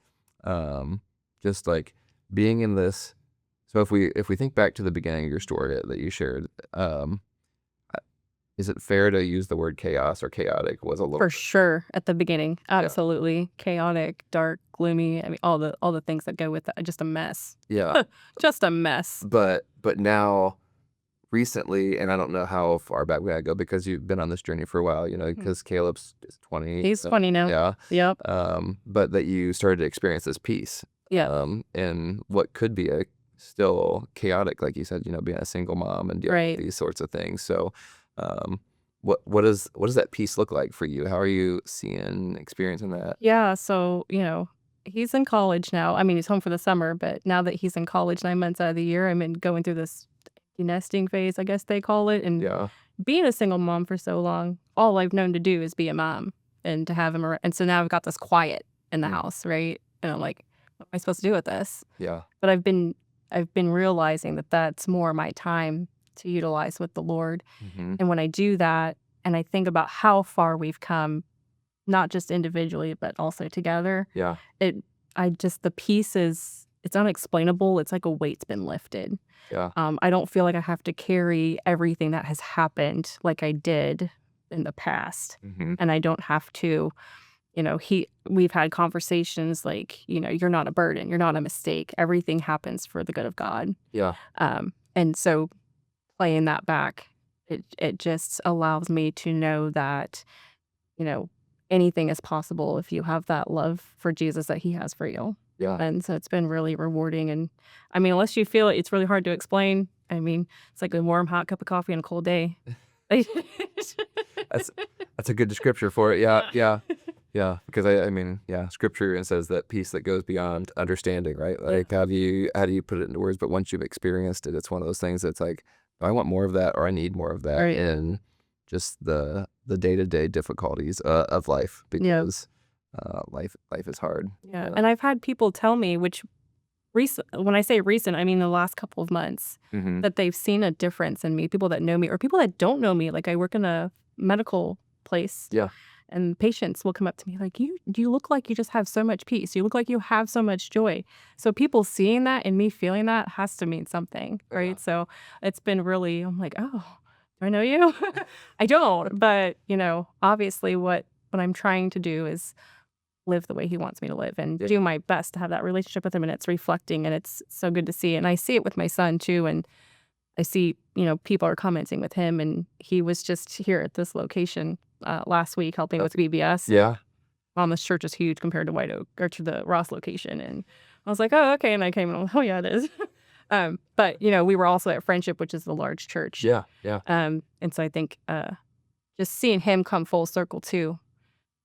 just like being in this. So if we think back to the beginning of your story that you shared, is it fair to use the word chaos or chaotic was a little
For
bit?
sure, at the beginning, absolutely chaotic, dark, gloomy. I mean, all the things that go with that. Just a mess.
Yeah.
Just a mess.
But now recently, and I don't know how far back we gotta go because you've been on this journey for a while, because Caleb's is 20.
He's 20 now.
Yeah.
Yep.
But that you started to experience this peace.
Yeah.
And what could be a still chaotic, like you said, being a single mom and dealing with
Right.
these sorts of things. So, what does that peace look like for you? How are you experiencing that?
Yeah. So, he's in college now. I mean, he's home for the summer, but now that he's in college 9 months out of the year, I'm going through this nesting phase, I guess they call it. And
Yeah.
being a single mom for so long, all I've known to do is be a mom and to have him around. And so now I've got this quiet in the house, right? And I'm like, what am I supposed to do with this?
Yeah.
But I've been realizing that that's more my time to utilize with the Lord.
Mm-hmm.
And when I do that, and I think about how far we've come, not just individually, but also together,
Yeah.
the peace it's unexplainable. It's like a weight's been lifted.
Yeah.
I don't feel like I have to carry everything that has happened like I did in the past.
Mm-hmm.
And I don't have to, we've had conversations like, you're not a burden. You're not a mistake. Everything happens for the good of God.
Yeah.
And so playing that back, it just allows me to know that, anything is possible if you have that love for Jesus that he has for you.
Yeah.
And so it's been really rewarding. And I mean, unless you feel it, it's really hard to explain. I mean, it's like a warm, hot cup of coffee on a cold day.
That's a good description for it. Yeah. Because I mean, scripture says that peace that goes beyond understanding, right? Like how do you put it into words? But once you've experienced it, it's one of those things that's like, I want more of that or I need more of that in just the day-to-day difficulties of life because life is hard.
Yeah. And I've had people tell me, which when I say recent, I mean the last couple of months, that they've seen a difference in me, people that know me or people that don't know me. Like I work in a medical place.
Yeah.
And patients will come up to me like, you look like you just have so much peace. You look like you have so much joy. So people seeing that and me feeling that has to mean something, right? So it's been really, I'm like, oh, do I know you? I don't. But, obviously what I'm trying to do is live the way he wants me to live and do my best to have that relationship with him. And it's reflecting and it's so good to see. And I see it with my son too. And I see, people are commenting with him and he was just here at this location last week helping with VBS.
Yeah.
This church is huge compared to White Oak or to the Ross location. And I was like, oh, okay. And I came and I'm like, oh yeah, it is. But we were also at Friendship, which is the large church.
Yeah.
And so I think just seeing him come full circle too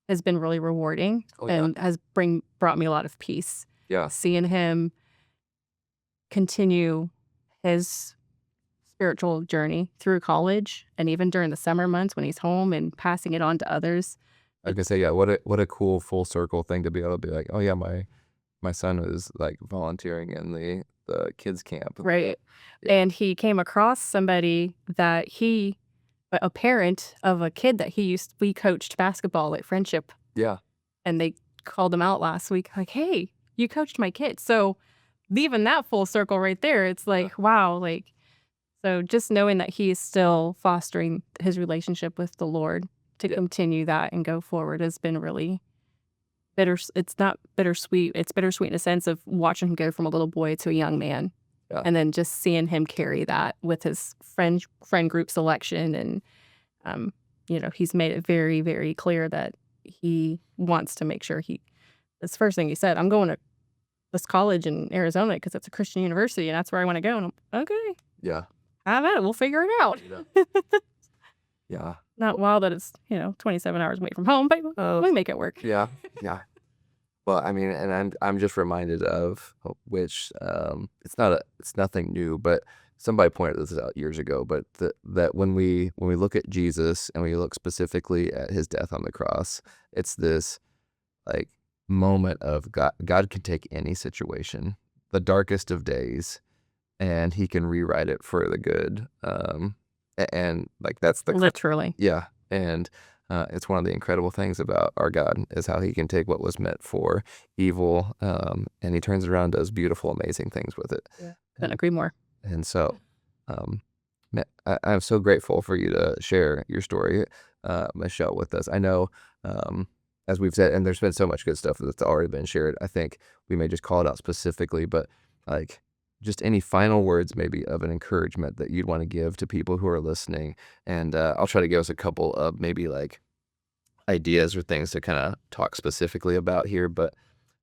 has been really rewarding and has brought me a lot of peace.
Yeah.
Seeing him continue his spiritual journey through college and even during the summer months when he's home and passing it on to others.
I could say, what a cool full circle thing to be able to be like, oh yeah, my son was like volunteering in the kids camp.
Right. Yeah. And he came across somebody that a parent of a kid that we coached basketball at Friendship.
Yeah.
And they called him out last week like, hey, you coached my kid. So leaving that full circle right there, it's like, wow, like, so just knowing that he is still fostering his relationship with the Lord to continue that and go forward has been really bitter. It's not bittersweet. It's bittersweet in a sense of watching him go from a little boy to a young man. Yeah. And then just seeing him carry that with his friend group selection. And, he's made it very, very clear that he wants to make sure that's the first thing he said, I'm going to this college in Arizona because it's a Christian university and that's where I want to go. And I'm okay.
Yeah.
Have it. We'll figure it out.
Yeah.
Not wild that it's, 27 hours away from home, but we make it work.
Yeah. Well, I mean, and I'm just reminded of which it's nothing new, but somebody pointed this out years ago, but that when we look at Jesus and we look specifically at his death on the cross, it's this like moment of God can take any situation, the darkest of days, and he can rewrite it for the good. And like that's the
Literally.
yeah, and it's one of the incredible things about our God is how he can take what was meant for evil, and he turns it around, and does beautiful, amazing things with it.
Yeah. Couldn't agree more.
And so, I'm so grateful for you to share your story, Michelle, with us. I know, as we've said, and there's been so much good stuff that's already been shared. I think we may just call it out specifically, but like just any final words maybe of an encouragement that you'd want to give to people who are listening. And I'll try to give us a couple of maybe like ideas or things to kind of talk specifically about here. But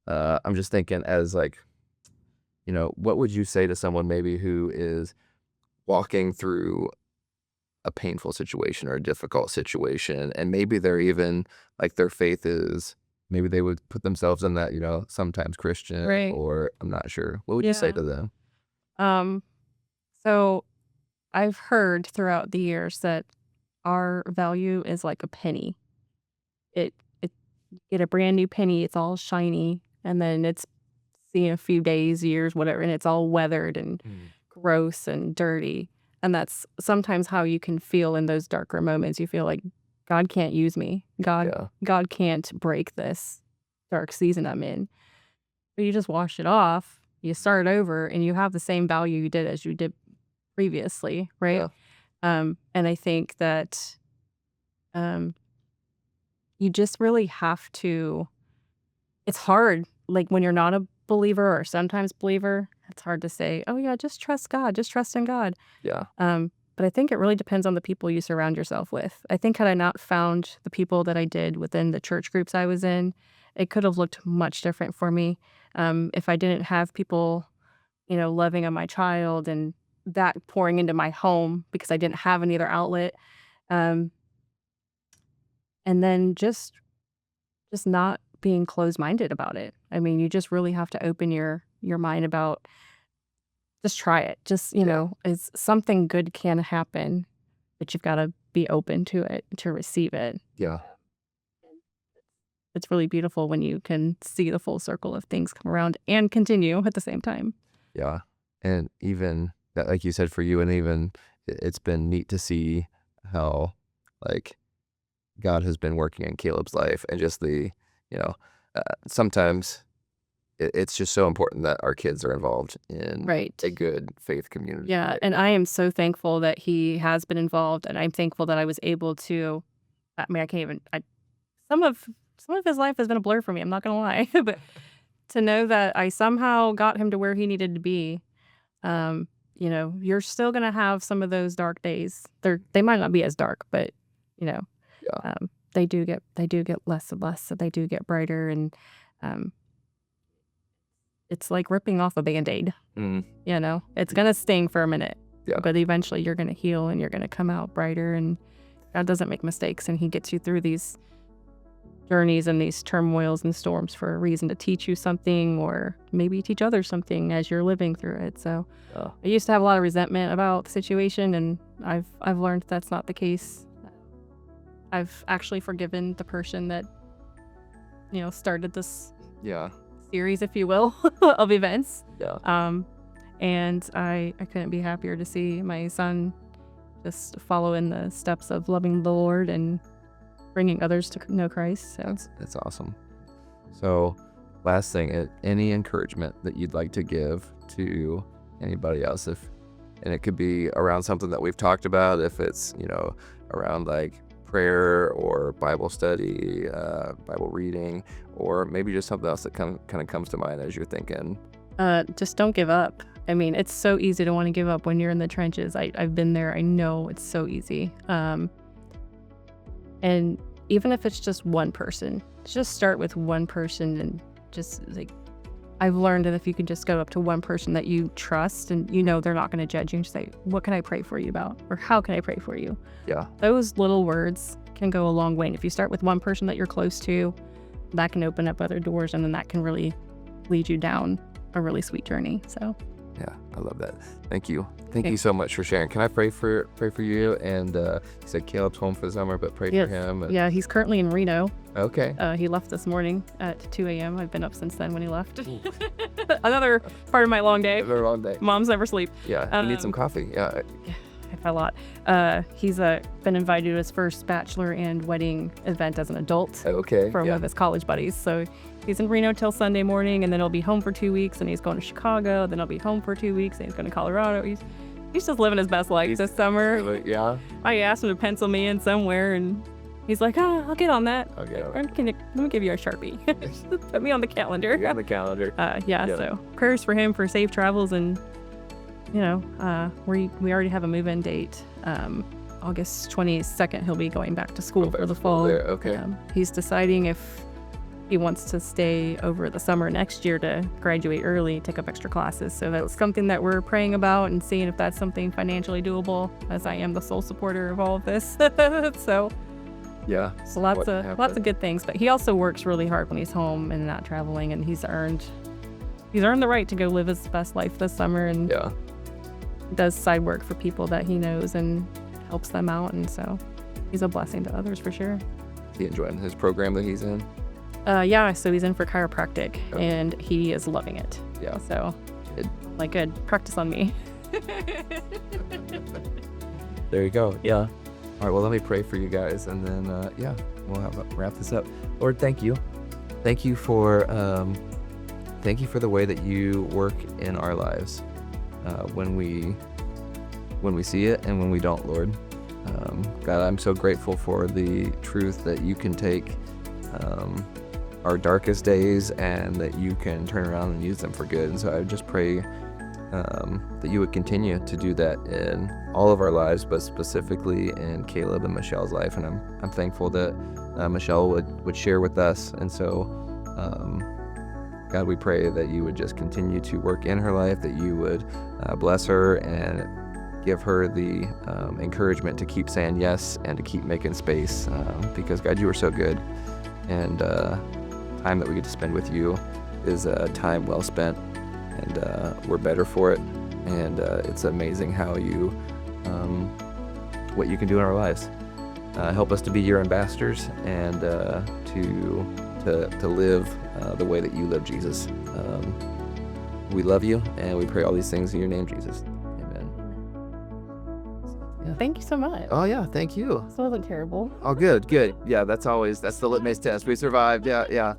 I'm just thinking as like, what would you say to someone maybe who is walking through a painful situation or a difficult situation, and maybe they're even like their faith is, maybe they would put themselves in that, sometimes Christian,
Right.
or I'm not sure. What would you say
Yeah.
to them?
So I've heard throughout the years that our value is like a penny. It you get a brand new penny, it's all shiny, and then it's seen a few days, years, whatever, and it's all weathered and gross and dirty. And that's sometimes how you can feel in those darker moments. You feel like God can't use me.
Yeah.
God can't break this dark season I'm in. But you just wash it off, you start over, and you have the same value you did as you did previously, right?
Yeah.
And I think that you just really have to, it's hard, like when you're not a believer or sometimes believer, it's hard to say, oh yeah, just trust God, just trust in God.
Yeah.
But I think it really depends on the people you surround yourself with. I think had I not found the people that I did within the church groups I was in, it could have looked much different for me. If I didn't have people, loving on my child and that pouring into my home because I didn't have any other outlet. Um, and then just not being closed-minded about it. I mean, you just really have to open your mind about, just try it. Just, is something good can happen, but you've got to be open to it, to receive it.
Yeah.
It's really beautiful when you can see the full circle of things come around and continue at the same time.
Yeah. And even that, like you said, for you, and even it's been neat to see how like God has been working in Caleb's life, and just the, sometimes it's just so important that our kids are involved in
Right.
a good faith community.
Yeah, and I am so thankful that he has been involved, and I'm thankful that I was able to, I mean, I can't even, some of his life has been a blur for me, I'm not gonna lie, but to know that I somehow got him to where he needed to be, you're still gonna have some of those dark days. They might not be as dark, but,
Yeah.
they do get less and less, so they do get brighter, and it's like ripping off a Band-Aid. It's gonna sting for a minute,
Yeah.
but eventually you're gonna heal and you're gonna come out brighter, and God doesn't make mistakes, and he gets you through these journeys and these turmoils and storms for a reason, to teach you something, or maybe teach others something as you're living through it. So I used to have a lot of resentment about the situation, and I've learned that's not the case. I've actually forgiven the person that started this
Yeah.
series, if you will, of events.
Yeah.
And I couldn't be happier to see my son just follow in the steps of loving the Lord and bringing others to know Christ. So
That's awesome. So last thing, any encouragement that you'd like to give to anybody else, and it could be around something that we've talked about, if it's, around like prayer or Bible study, Bible reading, or maybe just something else that kind of comes to mind as you're thinking.
just don't give up. I mean, it's so easy to want to give up when you're in the trenches. I've been there. I know it's so easy. And even if it's just one person, just start with one person, and just like, I've learned that if you can just go up to one person that you trust and they're not going to judge you, and just say, what can I pray for you about? Or how can I pray for you?
Yeah.
Those little words can go a long way. And if you start with one person that you're close to, that can open up other doors, and then that can really lead you down a really sweet journey. So
Yeah, I love that. Thank you. Thank you so much for sharing. Can I pray for you? And you said Caleb's home for the summer, but pray for him.
Yeah, he's currently in Reno.
Okay.
He left this morning at 2 a.m. I've been up since then when he left. Another part of my long day.
Another long day.
Moms never sleep.
Yeah, you need some coffee. Yeah.
A lot. He's been invited to his first bachelor and wedding event as an adult.
Okay.
From one of his college buddies. So he's in Reno till Sunday morning, and then he'll be home for 2 weeks, and he's going to Chicago. Then he'll be home for 2 weeks, and he's going to Colorado. He's just living his best life this summer.
Yeah.
I asked him to pencil me in somewhere, and he's like, "Oh, I'll get on that.
Okay.
Let me give you a Sharpie. Put me on the calendar."
You're on the calendar.
So prayers for him for safe travels, and we already have a move-in date. August 22nd, he'll be going back to school for the fall.
There. Okay.
He's deciding if he wants to stay over the summer next year to graduate early, take up extra classes. So that's something that we're praying about and seeing if that's something financially doable, as I am the sole supporter of all of this. So lots of good things. But he also works really hard when he's home and not traveling, and he's earned the right to go live his best life this summer, and does side work for people that he knows and helps them out, and so he's a blessing to others for sure.
Is he enjoying his program that he's in?
So he's in for chiropractic, and he is loving it.
Yeah.
So good. Practice on me.
There you go. Yeah. All right, well, let me pray for you guys, and then we'll wrap this up. Lord, thank you. Thank you for the way that you work in our lives. When we see it and when we don't, Lord. God, I'm so grateful for the truth that you can take our darkest days and that you can turn around and use them for good. And so I just pray that you would continue to do that in all of our lives, but specifically in Caleb and Michelle's life. And I'm thankful that Michelle would share with us. And so God, we pray that you would just continue to work in her life, that you would bless her and give her the encouragement to keep saying yes and to keep making space, because God, you are so good, and time that we get to spend with you is time well spent, and we're better for it, and it's amazing how what you can do in our lives. Help us to be your ambassadors and to live the way that you live, Jesus. We love you, and we pray all these things in your name, Jesus. Amen.
Yeah. Thank you so much.
Oh, yeah, thank you.
This wasn't terrible.
Oh, good. Yeah, that's the litmus test. We survived. Yeah.